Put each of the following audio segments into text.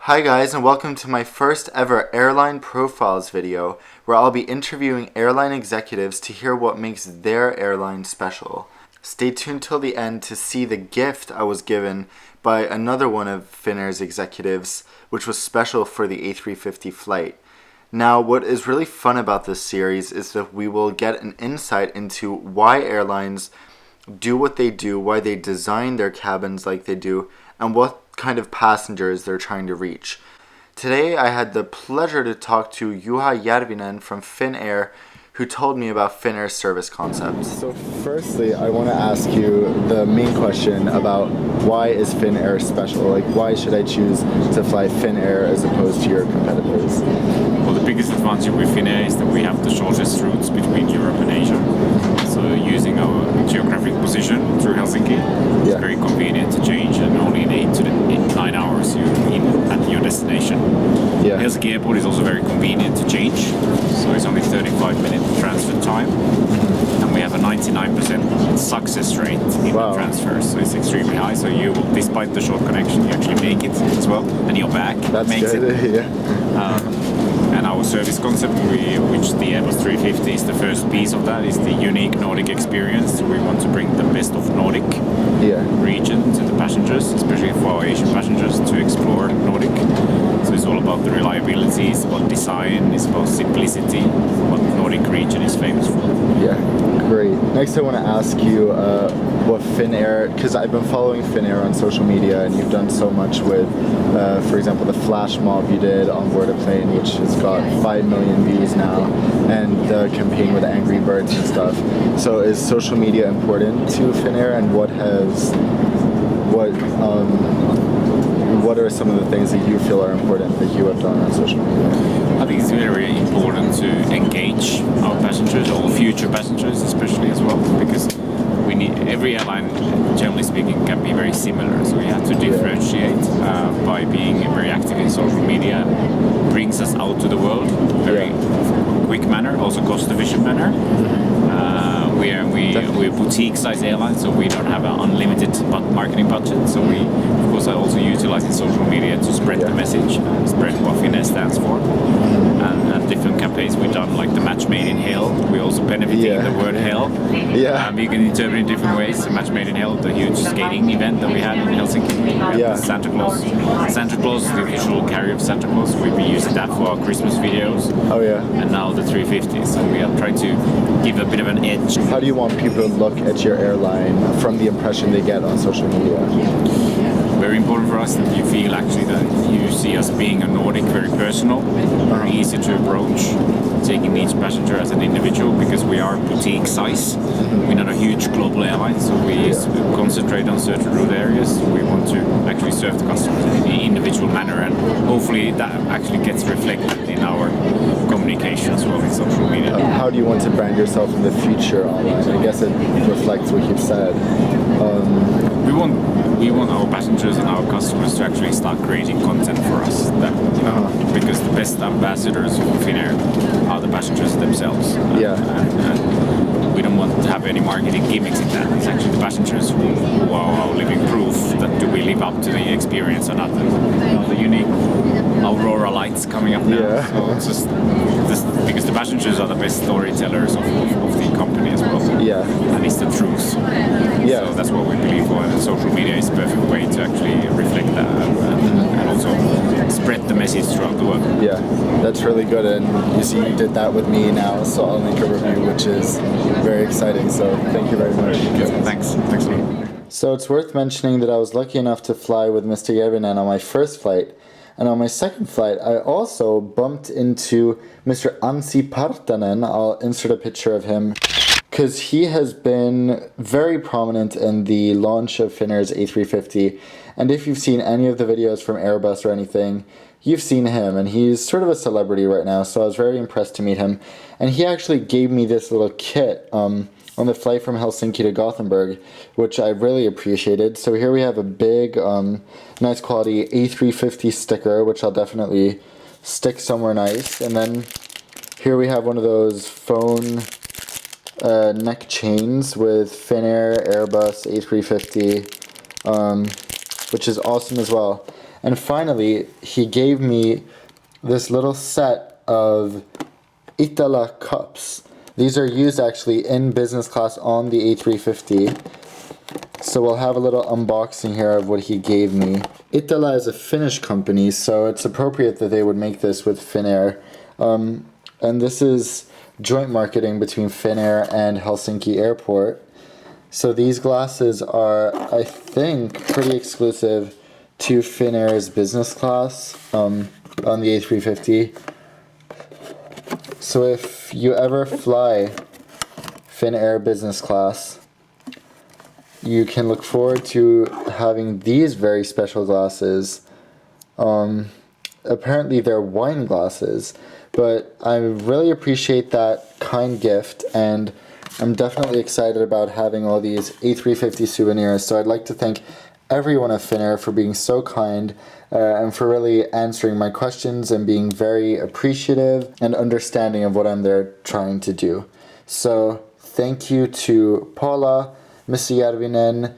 Hi guys, and welcome to my first ever airline profiles video where I'll be interviewing airline executives to hear what makes their airline special. Stay tuned till the end to see the gift I was given by another one of Finnair's executives, which was special for the A350 flight. Now, what is really fun about this series is that we will get an insight into why airlines do what they do, why they design their cabins like they do, and what kind of passengers they're trying to reach. Today I had the pleasure to talk to Juha Järvinen from Finnair, who told me about Finnair's service concepts. So firstly, I want to ask you the main question about why is Finnair special? Like, why should I choose to fly Finnair as opposed to your competitors? Well, the biggest advantage with Finnair is that we have the shortest routes between Europe and Asia. So using our geographic position through Helsinki, it's very convenient to change, and only in 8 to 9 hours you're at your destination. Helsinki Airport is also very convenient to change, so it's only 35-minute transfer time, and we have a 99% success rate in the transfers, so it's extremely high. So you will, despite the short connection, you actually make it as well, and your back makes it. And our service concept, which the Airbus A350 is the first piece of that, is the unique Nordic experience. We want to bring the best of Nordic region to the passengers, especially for our Asian passengers, to explore Nordic. So it's all about the reliability, it's about design, it's about simplicity, what the Nordic region is famous for. Yeah, great. Next I want to ask you what Finnair, because I've been following Finnair on social media, and you've done so much with, for example, the flash mob you did on board a plane, which has got 5 million views now, and the campaign with Angry Birds and stuff. So is social media important to Finnair, and what are some of the things that you feel are important that you have done on social media? I think it's very important to engage our passengers, all future passengers especially as well, because we need, every airline, generally speaking, can be very similar, so we have to differentiate by being very active in social media. Brings us out to the world very quick manner, also cost efficient manner. We're boutique size airline, so we don't have an unlimited marketing budget, so we of course are also utilizing social media to spread the message, spread what Finnair stands for, and different campaigns we've done, like the Match Made in Hell. We also benefiting the word hell. You can interpret it in different ways. The Match Made in Hell, the huge skating event that we had in Helsinki. Santa Claus, the visual carrier of Santa Claus. We've been using that for our Christmas videos. And now the 350. So we are trying to give a bit of an edge. How do you want people to look at your airline from the impression they get on social media? Very important for us that you feel actually that you see us being a Nordic, very personal, very easy to approach, taking each passenger as an individual, because we are boutique size. We're not a huge global airline, so we concentrate on certain route areas. We want to actually serve the customers in an individual manner, and hopefully that actually gets reflected in our communication as well in social media. How do you want to brand yourself in the future online? I guess it reflects what you've said. We want our passengers and our customers to actually start creating content for us. That, because the best ambassadors for Finnair are the passengers themselves. And we don't want to have any marketing gimmicks in that. It's actually the passengers who are our living proof that do we live up to the experience or not. The unique Aurora lights coming up now. So it's just because the passengers are the best storytellers of the company as well. And it's the truth. So that's what we believe for, and social media is the perfect way to actually reflect that and also spread the message throughout the world. That's really good, and you see you did that with me now, so I'll make a review, which is very exciting, so thank you very much. Thanks a lot. So it's worth mentioning that I was lucky enough to fly with Mr. Järvinen on my first flight, and on my second flight I also bumped into Mr. Anssi Partanen. I'll insert a picture of him, because he has been very prominent in the launch of Finnair's A350, and if you've seen any of the videos from Airbus or anything, you've seen him, and he's sort of a celebrity right now, so I was very impressed to meet him. And he actually gave me this little kit on the flight from Helsinki to Gothenburg, which I really appreciated. So here we have a big, nice quality A350 sticker, which I'll definitely stick somewhere nice, and then here we have one of those phone neck chains with Finnair, Airbus A350, which is awesome as well. And finally, he gave me this little set of Itala cups. These are used actually in business class on the A350. So we'll have a little unboxing here of what he gave me. Itala is a Finnish company, so it's appropriate that they would make this with Finnair. And this is joint marketing between Finnair and Helsinki Airport. So these glasses are, I think, pretty exclusive to Finnair's business class on the A350. So if you ever fly Finnair business class, you can look forward to having these very special glasses. Apparently they're wine glasses, but I really appreciate that kind gift, and I'm definitely excited about having all these A350 souvenirs. So I'd like to thank everyone at Finnair for being so kind and for really answering my questions and being very appreciative and understanding of what I'm there trying to do. So thank you to Paula, Mr. Järvinen,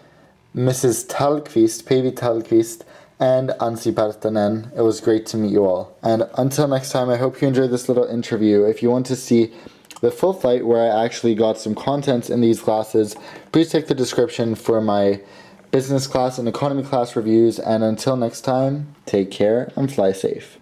Mrs. Tallqvist, Päivi Tallqvist, and Ansi Partanen. It was great to meet you all. And until next time, I hope you enjoyed this little interview. If you want to see the full flight where I actually got some contents in these glasses, please check the description for my business class and economy class reviews. And until next time, take care and fly safe.